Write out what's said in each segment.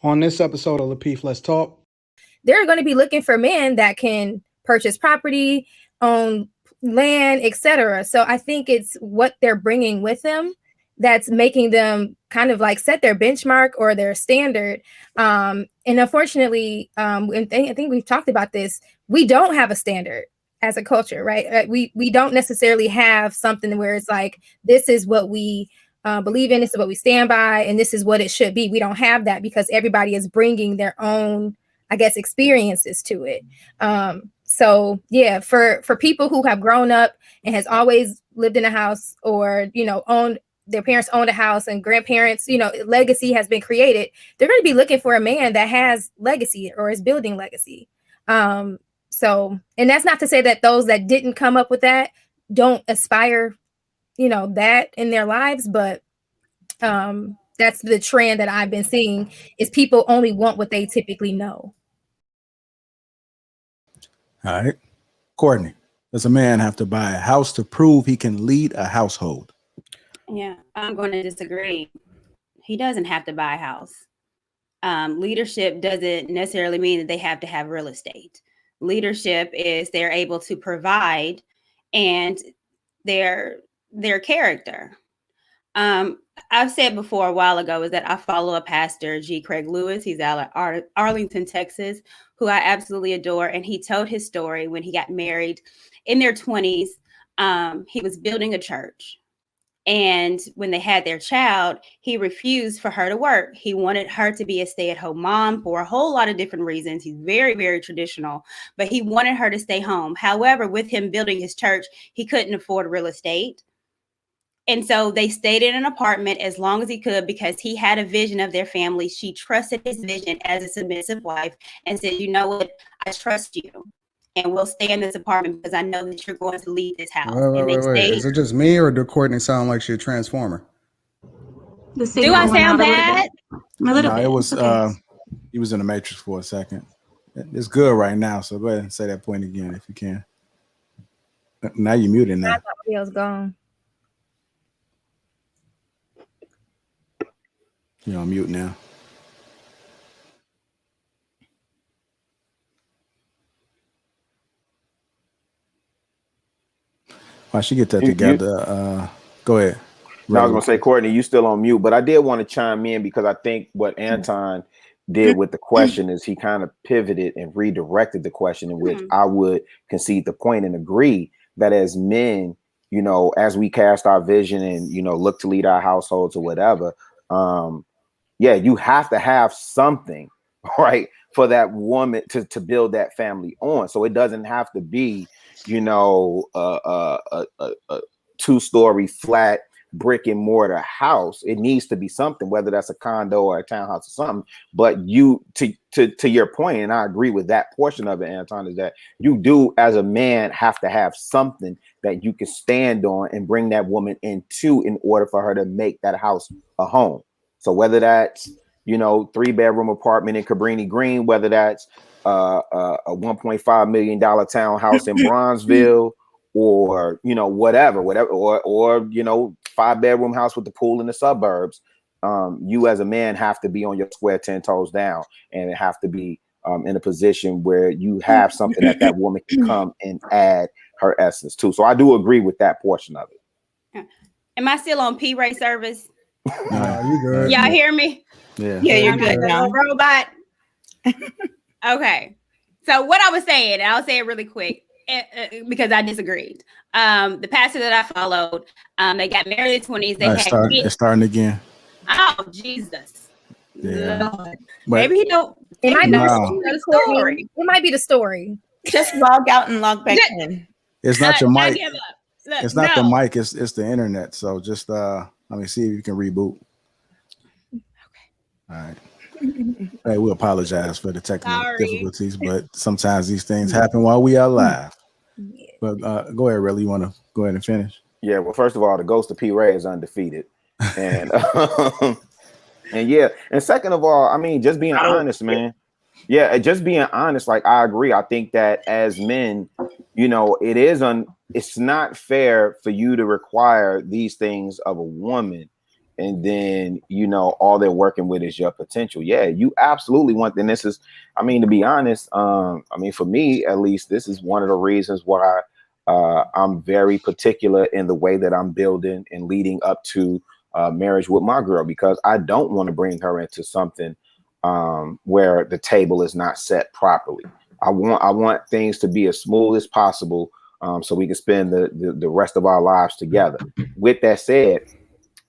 On this episode of Lapeef, Let's Talk, they're going to be looking for men that can purchase property, own land, etc. So I think it's what they're bringing with them that's making them kind of like set their benchmark or their standard. And unfortunately, I think we've talked about this. We don't have a standard as a culture, right? We don't necessarily have something where it's like, this is what we believe in, this is what we stand by, and this is what it should be. We don't have that because everybody is bringing their own, I guess, experiences to it. So yeah, for people who have grown up and has always lived in a house, or owned, their parents owned a house, and grandparents, legacy has been created, they're going to be looking for a man that has legacy or is building legacy. So, and that's not to say that those that didn't come up with that don't aspire, that in their lives, but that's the trend that I've been seeing, is people only want what they typically know. All right. Courtney, does a man have to buy a house to prove he can lead a household? Yeah, I'm going to disagree. He doesn't have to buy a house. Leadership doesn't necessarily mean that they have to have real estate. Leadership is they're able to provide, and their character. I've said before a while ago is that I follow a pastor, G. Craig Lewis. He's out of Arlington, Texas, who I absolutely adore. And he told his story when he got married in their 20s. He was building a church. And when they had their child, he refused for her to work. He wanted her to be a stay-at-home mom for a whole lot of different reasons. He's very, very traditional, but he wanted her to stay home. However, with him building his church, he couldn't afford real estate. And so they stayed in an apartment as long as he could because he had a vision of their family. She trusted his vision as a submissive wife and said, you know what, I trust you. And we'll stay in this apartment because I know that you're going to leave this house. Wait. Is it just me, or do Courtney sound like she's a transformer? Do I sound bad? No, it was he was in the Matrix for a second. It's good right now, so go ahead and say that point again if you can. Now you're muted now. The audio's gone. You're on mute now. Why she get that together? Go ahead. I was gonna say, Courtney, you still on mute, but I did want to chime in because I think what Anton did with the question is he kind of pivoted and redirected the question, in which I would concede the point and agree that as men, as we cast our vision and look to lead our households or whatever, you have to have something, right, for that woman to build that family on. So it doesn't have to be a two-story flat brick and mortar house. It needs to be something, whether that's a condo or a townhouse or something. But you, to your point, and I agree with that portion of it, Anton, is that you do, as a man, have to have something that you can stand on and bring that woman into in order for her to make that house a home. So whether that's 3-bedroom apartment in Cabrini Green, whether that's a $1.5 million townhouse in Bronzeville, or whatever, or 5-bedroom house with the pool in the suburbs, you as a man have to be on your square 10 toes down, and have to be in a position where you have something that woman can come and add her essence to. So I do agree with that portion of it. Am I still on P-Ray service? No, you good. Y'all hear me? Yeah, you're good now. Robot. Okay. So what I was saying, and I'll say it really quick because I disagreed. The pastor that I followed, they got married in the 20s. It's starting again. Oh, Jesus. Yeah. Maybe he don't. It might be the story. It might be the story. Just log out and log back in. It's not your mic. Look, it's not the mic. It's the internet. So just let me see if you can reboot. Okay. All right. Hey, we apologize for the technical difficulties, but sometimes these things happen while we are live. Yeah. But go ahead, Riley. You want to go ahead and finish? Yeah. Well, first of all, the ghost of P. Ray is undefeated, and and second of all, I mean, just being honest, man. Yeah, just being honest. Like, I agree. I think that as men, it's not fair for you to require these things of a woman and then all they're working with is your potential. Yeah, you absolutely want. And this is, I mean, to be honest, I mean, for me at least, this is one of the reasons why I'm very particular in the way that I'm building and leading up to marriage with my girl, because I don't want to bring her into something where the table is not set properly. I want things to be as smooth as possible, so we can spend the rest of our lives together. With that said,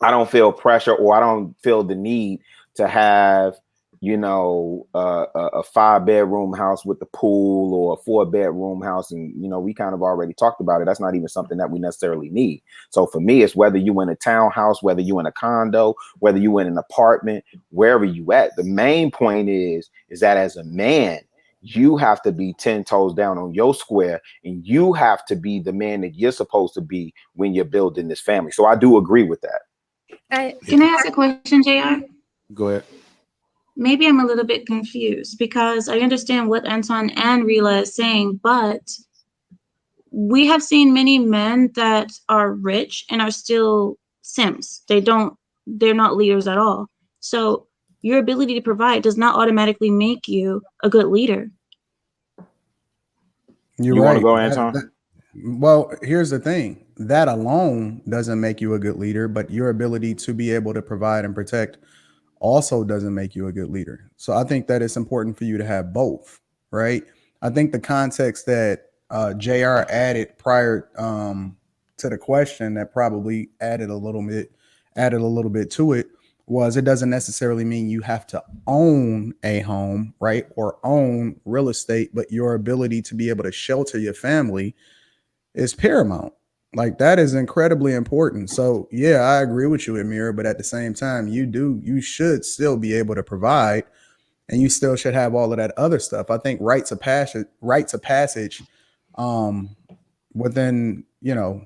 I don't feel pressure, or I don't feel the need to have, a 5-bedroom house with the pool, or a 4-bedroom house. And, we kind of already talked about it. That's not even something that we necessarily need. So for me, it's whether you in a townhouse, whether you in a condo, whether you in an apartment, wherever you at. The main point is that as a man, you have to be 10 toes down on your square, and you have to be the man that you're supposed to be when you're building this family. So I do agree with that. Can I ask a question, JR? Go ahead. Maybe I'm a little bit confused, because I understand what Anton and Rila is saying, but we have seen many men that are rich and are still simps. They're not leaders at all. So your ability to provide does not automatically make you a good leader. You're you right. Want to go, Anton? Well, here's the thing. That alone doesn't make you a good leader, but your ability to be able to provide and protect also doesn't make you a good leader. So I think that it's important for you to have both, right? I think the context that JR added prior to the question that probably added a little bit to it was, it doesn't necessarily mean you have to own a home, right? Or own real estate, but your ability to be able to shelter your family is paramount. Like, that is incredibly important. So yeah, I agree with you, Amir, but at the same time, you should still be able to provide, and you still should have all of that other stuff. I think rites of passage within,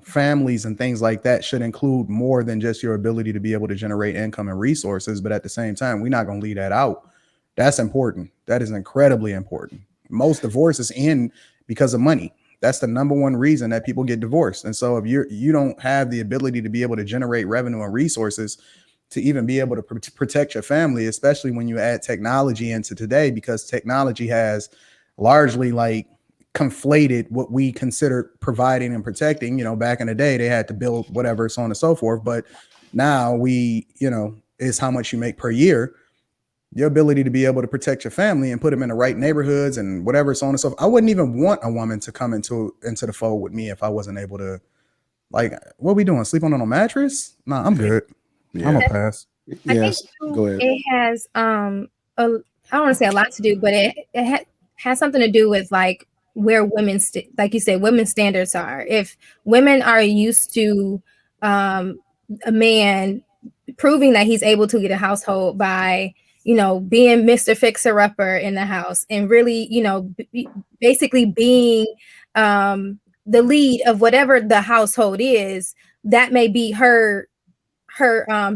families and things like that should include more than just your ability to be able to generate income and resources. But at the same time, we're not going to leave that out. That's important. That is incredibly important. Most divorces end because of money. That's the number one reason that people get divorced. And so if you don't have the ability to be able to generate revenue and resources to even be able to protect your family, especially when you add technology into today, because technology has largely conflated what we consider providing and protecting. Back in the day, they had to build whatever, so on and so forth. But now is how much you make per year. Your ability to be able to protect your family and put them in the right neighborhoods and whatever, so on and so forth. I wouldn't even want a woman to come into the fold with me if I wasn't able to, what are we doing? Sleep on a mattress? Nah, I'm good. Yeah. I'm a pass. Yes. Go ahead. It has I don't want to say a lot to do, but it has something to do with where women, like you said, women's standards are. If women are used to a man proving that he's able to get a household by being Mr. Fixer-upper in the house, and really, basically being the lead of whatever the household is, that may be her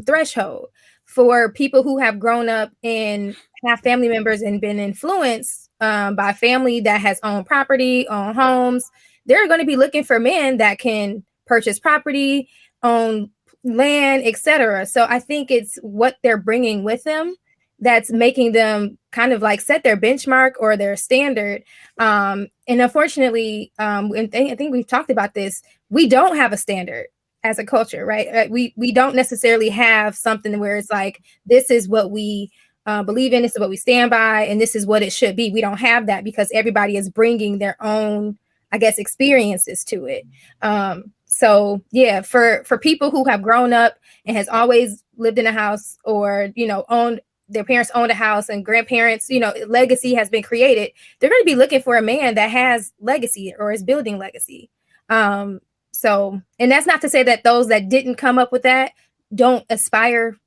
threshold. For people who have grown up and have family members and been influenced by family that has owned property, owned homes, they're going to be looking for men that can purchase property, own land, etc. So I think it's what they're bringing with them that's making them kind of set their benchmark or their standard. And unfortunately, I think we've talked about this, we don't have a standard as a culture, right? We don't necessarily have something where it's this is what we believe in, this is what we stand by, and this is what it should be. We don't have that because everybody is bringing their own, I guess, experiences to it. So yeah, for people who have grown up and has always lived in a house, or their parents owned a house, and grandparents, legacy has been created, they're going to be looking for a man that has legacy or is building legacy. So, and that's not to say that those that didn't come up with that don't aspire,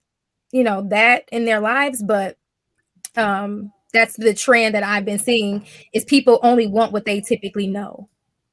that in their lives, but that's the trend that I've been seeing, is people only want what they typically know.